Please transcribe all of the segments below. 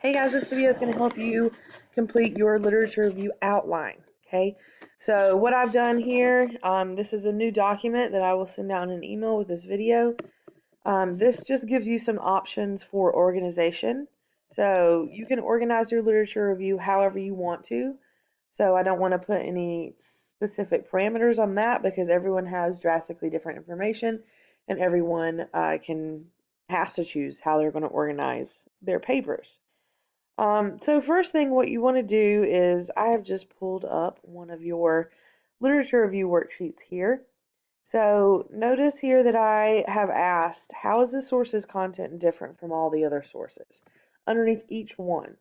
Hey guys, this video is going to help you complete your literature review outline. Okay, so what I've done here, this is a new document that I will send out in an email with this video. This just gives you some options for organization. So you can organize your literature review however you want to. So I don't want to put any specific parameters on that because everyone has drastically different information and everyone has to choose how they're going to organize their papers. So first thing what you want to do is I have just pulled up one of your literature review worksheets here. So notice here that I have asked, how is the source's content different from all the other sources underneath each one?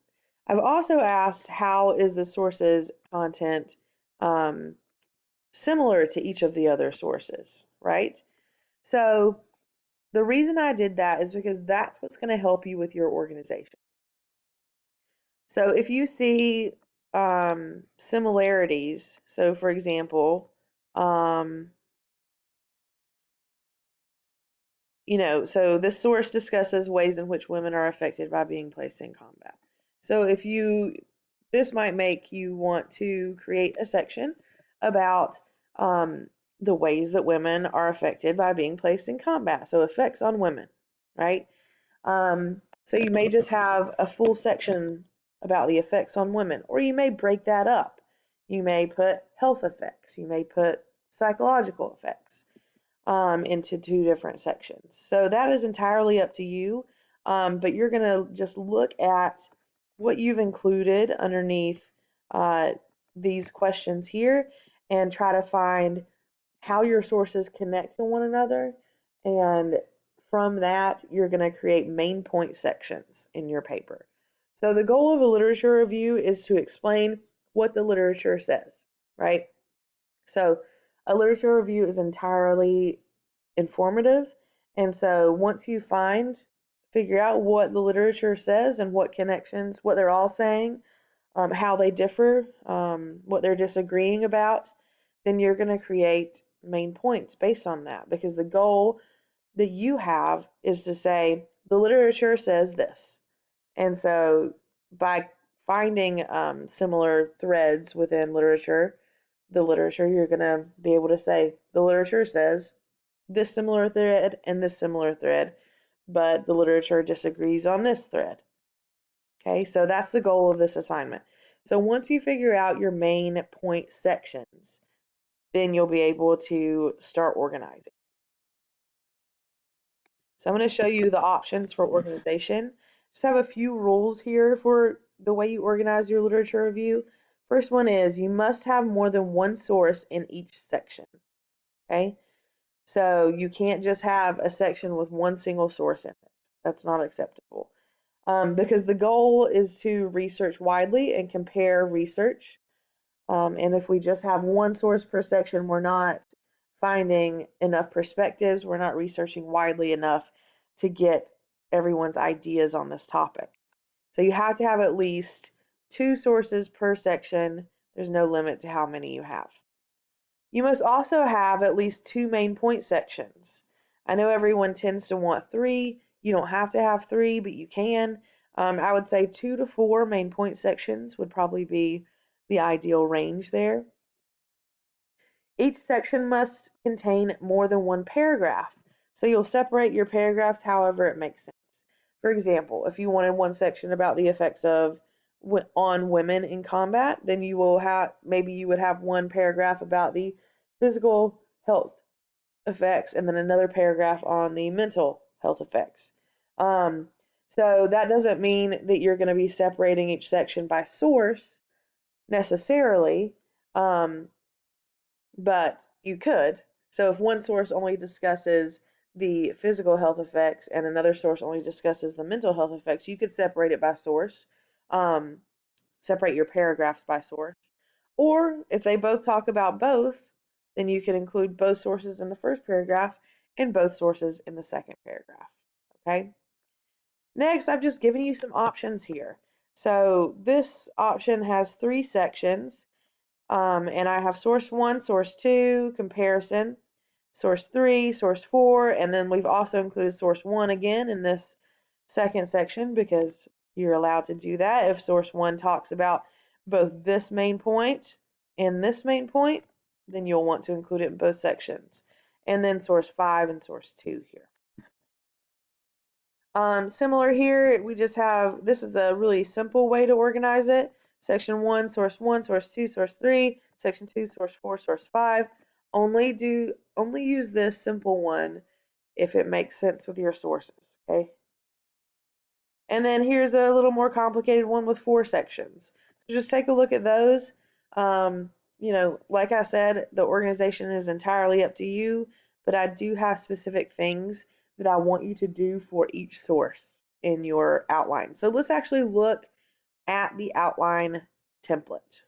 I've also asked, how is the source's content similar to each of the other sources, right? So the reason I did that is because that's what's going to help you with your organization. So if you see similarities, so for example, so this source discusses ways in which women are affected by being placed in combat. So this might make you want to create a section about the ways that women are affected by being placed in combat. So effects on women, right? So you may just have a full section about the effects on women, or you may break that up. You may put health effects, you may put psychological effects into two different sections. So that is entirely up to you, but you're going to just look at what you've included underneath these questions here and try to find how your sources connect to one another, and from that you're going to create main point sections in your paper. So the goal of a literature review is to explain what the literature says, right? So a literature review is entirely informative, and so once you figure out what the literature says and what connections, what they're all saying, how they differ, what they're disagreeing about, then you're going to create main points based on that, because the goal that you have is to say the literature says this. And so by finding similar threads within the literature, you're going to be able to say the literature says this similar thread and this similar thread, but the literature disagrees on this thread. Okay, so that's the goal of this assignment. So once you figure out your main point sections, then you'll be able to start organizing. So I'm going to show you the options for organization. Just have a few rules here for the way you organize your literature review. First one is you must have more than one source in each section. Okay, so you can't just have a section with one single source in it. That's not acceptable. Because the goal is to research widely and compare research. And if we just have one source per section, we're not finding enough perspectives. We're not researching widely enough to get everyone's ideas on this topic. So you have to have at least 2 sources per section. There's no limit to how many you have. You must also have at least 2 main point sections. I know everyone tends to want 3. You don't have to have 3, but you can. I would say 2 to 4 main point sections would probably be the ideal range there. Each section must contain more than one paragraph. So you'll separate your paragraphs however it makes sense. For example, if you wanted one section about the effects on women in combat, then you would have one paragraph about the physical health effects and then another paragraph on the mental health effects. So that doesn't mean that you're going to be separating each section by source necessarily, but you could. So if one source only discusses the physical health effects and another source only discusses the mental health effects, you could separate it by source, separate your paragraphs by source. Or if they both talk about both, then you can include both sources in the first paragraph and both sources in the second paragraph. Okay. Next, I've just given you some options here. So this option has 3 sections, and I have source 1, source 2, comparison, source 3, source 4, and then we've also included source 1 again in this second section because You're allowed to do that. If source 1 talks about both this main point and this main point, then you'll want to include it in both sections. And then source 5 and source 2 here. Similar here, we just have, this is a really simple way to organize it. Section 1, source 2, source 3, section 2, source 4, source 5. Only use this simple one if it makes sense with your sources, okay? And then here's a little more complicated one with 4 sections. So just take a look at those. You know, like I said, the organization is entirely up to you, but I do have specific things that I want you to do for each source in your outline. So let's actually look at the outline template.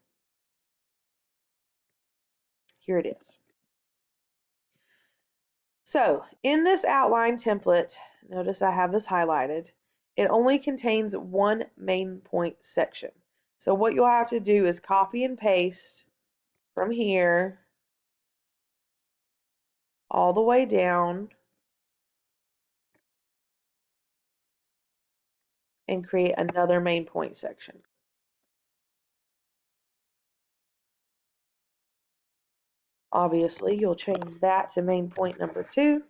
Here it is. So in this outline template, notice I have this highlighted. It only contains one main point section. So what you'll have to do is copy and paste from here all the way down and create another main point section. Obviously, you'll change that to main point number 2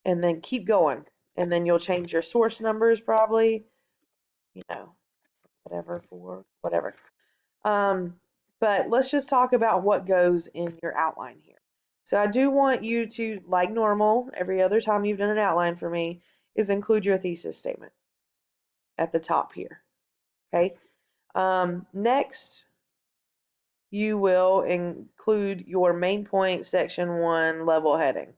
and then keep going. And then you'll change your source numbers probably, you know, whatever for whatever. But let's just talk about what goes in your outline here. So I do want you to, like normal, every other time you've done an outline for me, is include your thesis statement at the top here. Okay. Next, you will include your main point section 1 level heading.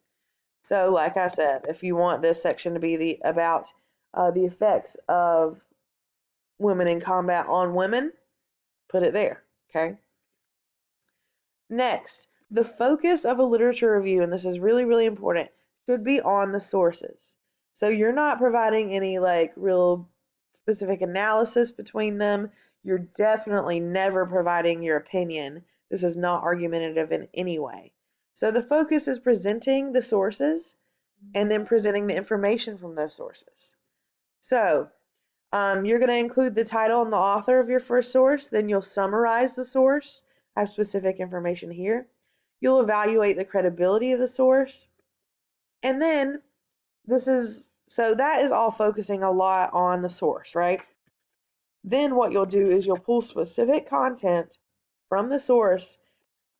So like I said, if you want this section to be about the effects of women in combat on women, put it there, okay? Next, the focus of a literature review, and this is really, really important, should be on the sources. So you're not providing any like real specific analysis between them. You're definitely never providing your opinion. This is not argumentative in any way. So the focus is presenting the sources and then presenting the information from those sources. So you're going to include the title and the author of your first source, then you'll summarize the source. I have specific information here. You'll evaluate the credibility of the source. And then so that is all focusing a lot on the source, right? Then what you'll do is you'll pull specific content from the source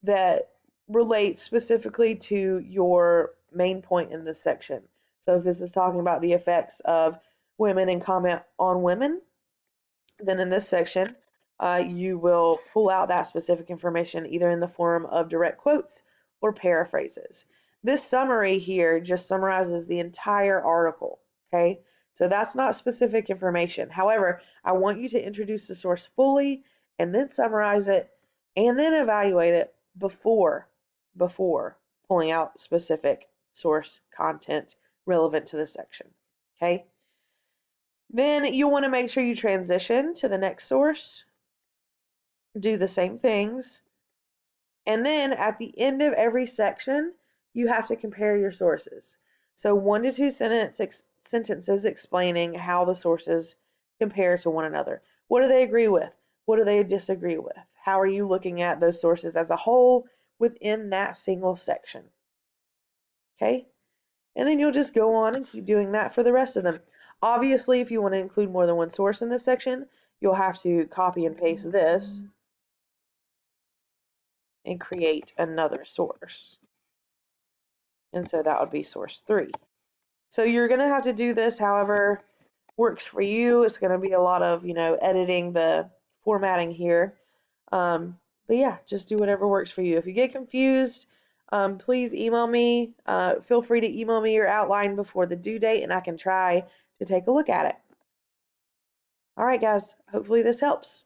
that relates specifically to your main point in this section. So if this is talking about the effects of women in combat on women, then in this section, you will pull out that specific information either in the form of direct quotes or paraphrases. This summary here just summarizes the entire article, okay? So that's not specific information. However, I want you to introduce the source fully and then summarize it and then evaluate it before pulling out specific source content relevant to the section, okay? Then you want to make sure you transition to the next source, do the same things, and then at the end of every section, you have to compare your sources. So 1 to 2 sentences explaining how the sources compare to one another. What do they agree with? What do they disagree with? How are you looking at those sources as a whole within that single section? Okay? And then you'll just go on and keep doing that for the rest of them. Obviously, if you want to include more than one source in this section, you'll have to copy and paste this and create another source. And so that would be source 3. So you're going to have to do this however works for you. It's going to be a lot of, editing the formatting here. But yeah, just do whatever works for you. If you get confused, please email me. Feel free to email me your outline before the due date and I can try to take a look at it. All right, guys, hopefully this helps.